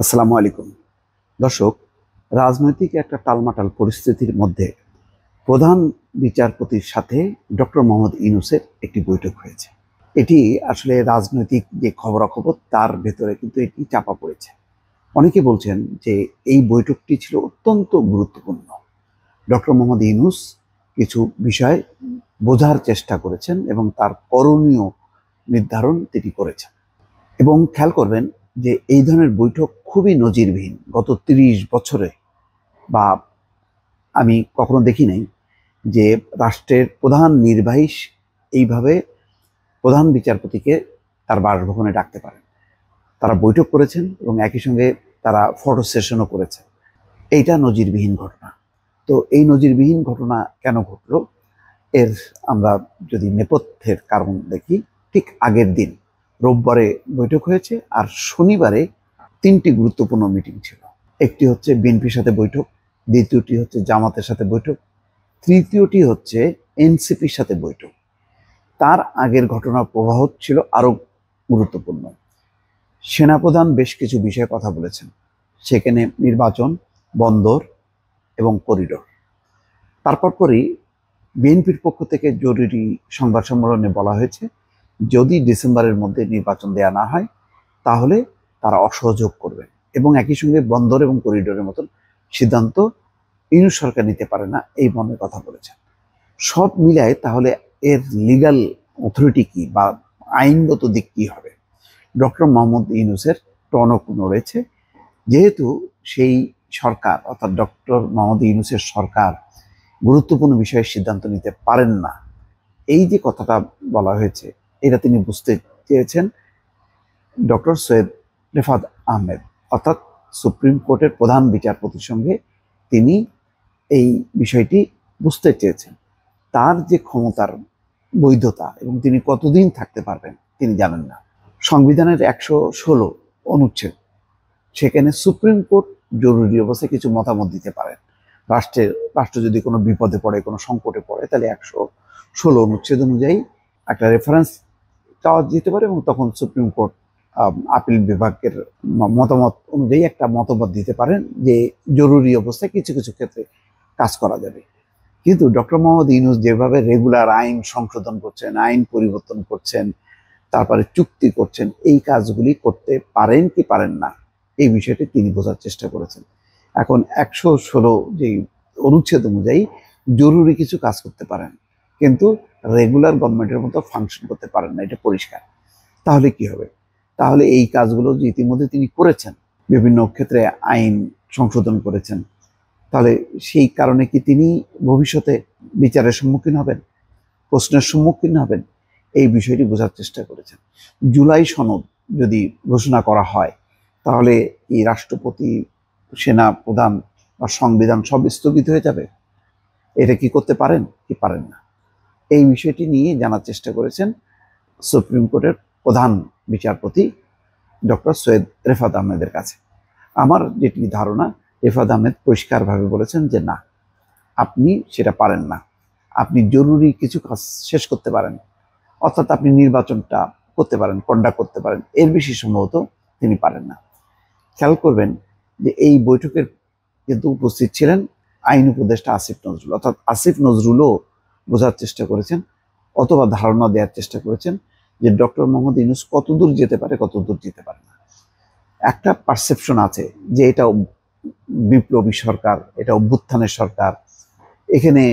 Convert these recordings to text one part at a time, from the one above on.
আসসালামু আলাইকুম দর্শক, রাজনৈতিক একটা টালমাটাল পরিস্থিতির মধ্যে প্রধান বিচারপতির সাথে ডক্টর মোহাম্মদ ইউনূসের একটি বৈঠক হয়েছে। এটি আসলে রাজনৈতিক যে খবরাখবর তার ভেতরে কিন্তু এটি চাপা পড়েছে। অনেকে বলছেন যে এই বৈঠকটি ছিল অত্যন্ত গুরুত্বপূর্ণ। ডক্টর মোহাম্মদ ইউনূস কিছু বিষয় বোঝার চেষ্টা করেছেন এবং তার করণীয় নির্ধারণ তিনি করেছেন। এবং খেয়াল করবেন যে এই ধরনের বৈঠক খুবই নজিরবিহীন। গত ৩০ বছরে বা আমি কখনো দেখি নাই যে রাষ্ট্রের প্রধান নির্বাহী এইভাবে প্রধান বিচারপতিকে তার বাসভবনে ডাকতে পারেন। তারা বৈঠক করেছেন এবং একই সঙ্গে তারা ফটো সেশনও করেছেন। এইটা নজিরবিহীন ঘটনা। তো এই নজিরবিহীন ঘটনা কেন ঘটলো, এর আমরা যদি নেপথ্যের কারণ দেখি, ঠিক আগের দিন রোববারে বৈঠক হয়েছে আর শনিবারে ৩টি গুরুত্বপূর্ণ মিটিং ছিল। একটি হচ্ছে বিএনপির সাথে বৈঠক, দ্বিতীয়টি হচ্ছে জামাতের সাথে বৈঠক, তৃতীয়টি হচ্ছে এনসিপির সাথে বৈঠক। তার আগের ঘটনার প্রবাহ ছিল আরো গুরুত্বপূর্ণ। সেনাপ্রধান বেশ কিছু বিষয়ে কথা বলেছেন, সেখানে নির্বাচন, বন্দর এবং করিডোর। তারপর পরই বিএনপির পক্ষ থেকে জরুরি সংবাদ সম্মেলনে বলা হয়েছে যদি ডিসেম্বরের মধ্যে নির্বাচন দেয়া না হয় তাহলে তারা অসহযোগ করবেন এবং একই সঙ্গে বন্দর এবং করিডোরের মতন সিদ্ধান্ত ইউনূস সরকার নিতে পারে না, এই মনের কথা বলেছেন। সব মিলায় তাহলে এর লিগ্যাল অথরিটি কি বা আইনগত দিক কি হবে? ডক্টর মোহাম্মদ ইউনূসের টনক নড়েছে, যেহেতু সেই সরকার অর্থাৎ ডক্টর মোহাম্মদ ইউনূসের সরকার গুরুত্বপূর্ণ বিষয়ে সিদ্ধান্ত নিতে পারেন না। এই যে কথাটা বলা হয়েছে এটা তিনি বুঝতে চেয়েছেন ডক্টর সৈয়দ রেফাত আহমেদ অর্থাৎ সুপ্রিম কোর্টের প্রধান বিচারপতির সঙ্গে তিনি এই বিষয়টি বুঝতে চেয়েছেন। তার যে ক্ষমতার বৈধতা এবং তিনি কতদিন থাকতে পারবেন তিনি জানেন না। সংবিধানের ১১৬ অনুচ্ছেদ, সেখানে সুপ্রিম কোর্ট জরুরি অবস্থায় কিছু মতামত দিতে পারেন। রাষ্ট্র যদি কোনো বিপদে পড়ে, কোনো সংকটে পড়ে, তাহলে ১১৬ অনুচ্ছেদ অনুযায়ী একটা রেফারেন্স চাওয়া যেতে পারে এবং তখন সুপ্রিম কোর্ট আপিল বিভাগের মতামত অনুযায়ী একটা মতামত দিতে পারেন যে জরুরি অবস্থায় কিছু কিছু ক্ষেত্রে কাজ করা যাবে। কিন্তু ডক্টর মোহাম্মদ ইউনূস যেভাবে রেগুলার আইন সংশোধন করছেন, আইন পরিবর্তন করছেন, তারপরে চুক্তি করছেন, এই কাজগুলি করতে পারেন কি পারেন না এই বিষয়টি তিনি বোঝার চেষ্টা করেছেন। এখন ১১৬ যে অনুচ্ছেদ অনুযায়ী জরুরি কিছু কাজ করতে পারেন, কিন্তু রেগুলার গভর্নমেন্টের মতো ফাংশন করতে পারেন না, এটা পরিষ্কার। তাহলে কি হবে? তাহলে এই কাজগুলো যে ইতিমধ্যে তিনি করেছেন, বিভিন্ন ক্ষেত্রে আইন সংশোধন করেছেন, তাহলে সেই কারণে কি তিনি ভবিষ্যতে বিচারের সম্মুখীন হবেন, প্রশ্নের সম্মুখীন হবেন? এই বিষয়টি বোঝার চেষ্টা করেছেন। জুলাই সনদ যদি ঘোষণা করা হয় তাহলে এই রাষ্ট্রপতি, সেনা প্রধান বা সংবিধান সব স্থগিত হয়ে যাবে। এটা কি করতে পারেন কি পারেন না, এই বিষয়টি নিয়ে জানার চেষ্টা করেছেন সুপ্রিম কোর্টের প্রধান বিচারপতি ডক্টর সৈয়দ রেফাত আহমেদের কাছে। আমার যেটি ধারণা, রেফাত আহমেদ পরিষ্কারভাবে বলেছেন যে না, আপনি সেটা পারেন না। আপনি জরুরি কিছু কাজ শেষ করতে পারেন, অর্থাৎ আপনি নির্বাচনটা করতে পারেন, কন্ডাক্ট করতে পারেন, এর বেশি সম্ভবত তিনি পারেন না। খেয়াল করবেন যে এই বৈঠকের কিন্তু উপস্থিত ছিলেন আইন উপদেষ্টা আসিফ নজরুল, অর্থাৎ আসিফ নজরুলও বোঝার চেষ্টা করেছেন অথবা ধারণা দেওয়ার চেষ্টা করেছেন যে ডক্টর মোহাম্মদ ইউনূস কতদূর যেতে পারে, কতদূর যেতে পারে না। একটা পারসেপশন আছে যে এটা বিপ্লবী সরকার, এটা অভ্যুত্থানের সরকার, এখানে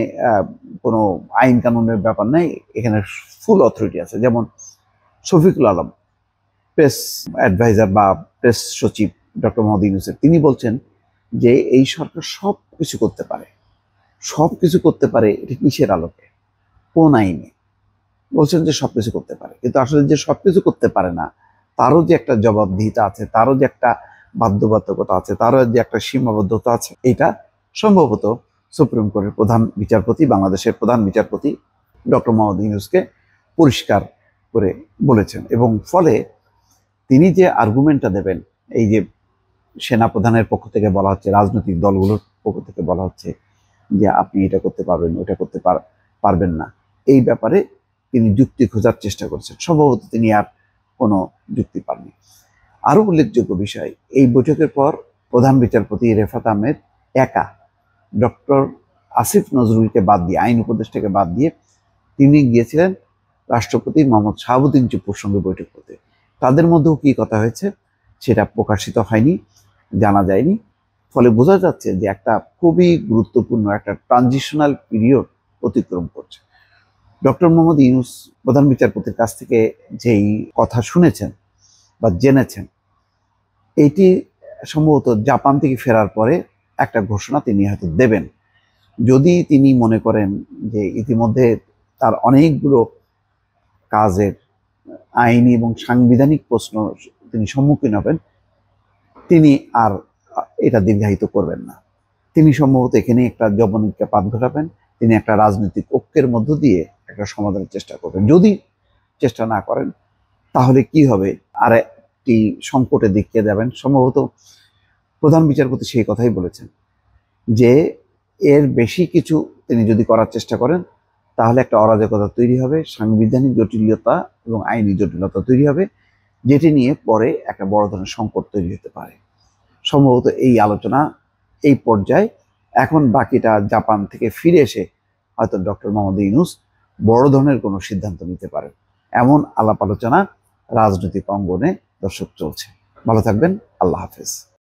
কোনো আইন কানুনের ব্যাপার নাই, এখানে ফুল অথরিটি আছে। যেমন শফিকুল আলম, প্রেস অ্যাডভাইজার বা প্রেস সচিব ডক্টর মোহাম্মদ ইউনূসের, তিনি বলছেন যে এই সরকার সব কিছু করতে পারে। সব কিছু করতে পারে এটা কিসের আলোকে, কোন আইনে? বলছেন যে সব কিছু করতে পারে, কিন্তু আসলে যে সব কিছু করতে পারে না তারও যে একটা জবাবদিহিতা আছে, তারও যে একটা বাধ্যবাধকতা আছে, তারও যে একটা সীমাবদ্ধতা আছে, এটা সম্ভবত সুপ্রিম কোর্টের প্রধান বিচারপতি, বাংলাদেশের প্রধান বিচারপতি ডক্টর মোহাম্মদ ইউনূসকে পরিষ্কার করে বলেছেন। এবং ফলে তিনি যে আর্গুমেন্টটা দেবেন, এই যে সেনা প্রধানের পক্ষ থেকে বলা হচ্ছে, রাজনৈতিক দলগুলোর পক্ষ থেকে বলা হচ্ছে যে আপনি এটা করতে পারবেন, ওটা করতে পারবেন না, এই ব্যাপারে তিনি যুক্তি খোঁজার চেষ্টা করছেন। সম্ভবত তিনি আর কোনো যুক্তি পাননি। আরও উল্লেখযোগ্য বিষয়, এই বৈঠকের পর প্রধান বিচারপতি রেফাত আহমেদ একা ডক্টর আসিফ নজরুলকে বাদ দিয়ে, আইন উপদেষ্টাকে বাদ দিয়ে, তিনি গিয়েছিলেন রাষ্ট্রপতি মোহাম্মদ শাহাবুদ্দিন চুপ্পুর সঙ্গে বৈঠক করতে। তাদের মধ্যেও কি কথা হয়েছে সেটা প্রকাশিত হয়নি, জানা যায়নি। ফলে বোঝা যাচ্ছে যে একটা খুবই গুরুত্বপূর্ণ একটা ট্রানজিশনাল পিরিয়ড অতিক্রম করছে। ডক্টর মোহাম্মদ ইউনূস প্রধান বিচারপতির কাছ থেকে যেই কথা শুনেছেন বা জেনেছেন, এইটি সম্ভবত জাপান থেকে ফেরার পরে একটা ঘোষণা তিনি হয়তো দেবেন। যদি তিনি মনে করেন যে ইতিমধ্যে তার অনেকগুলো কাজের আইনি এবং সাংবিধানিক প্রশ্ন তিনি সম্মুখীন হবেন, তিনি আর এটা দীর্ঘায়িত করবেন না। তিনি সম্ভবত এখানে একটা যবনিকাপাত ঘটাবেন, তিনি একটা রাজনৈতিক ঐক্যের মধ্য দিয়ে একটা সমাধানের চেষ্টা করবেন। যদি চেষ্টা না করেন তাহলে কি হবে, আর একটি সংকটের দিকে যাবেন। সম্ভবত প্রধান বিচারপতি সেই কথাই বলেছেন যে এর বেশি কিছু তিনি যদি করার চেষ্টা করেন তাহলে একটা অরাজকতা তৈরি হবে, সাংবিধানিক জটিলতা এবং আইনি জটিলতা তৈরি হবে, যেটি নিয়ে পরে একটা বড় ধরনের সংকট তৈরি হতে পারে। সম্ভবত এই আলোচনা এই পর্যায়ে। এখন বাকিটা জাপান থেকে ফিরে এসে হয়তো ডক্টর মোহাম্মদ ইউনূস বড় ধরনের কোনো সিদ্ধান্ত নিতে পারেন, এমন আলাপ আলোচনা রাজনৈতিক অঙ্গনে দর্শক চলছে। ভালো থাকবেন। আল্লাহ হাফেজ।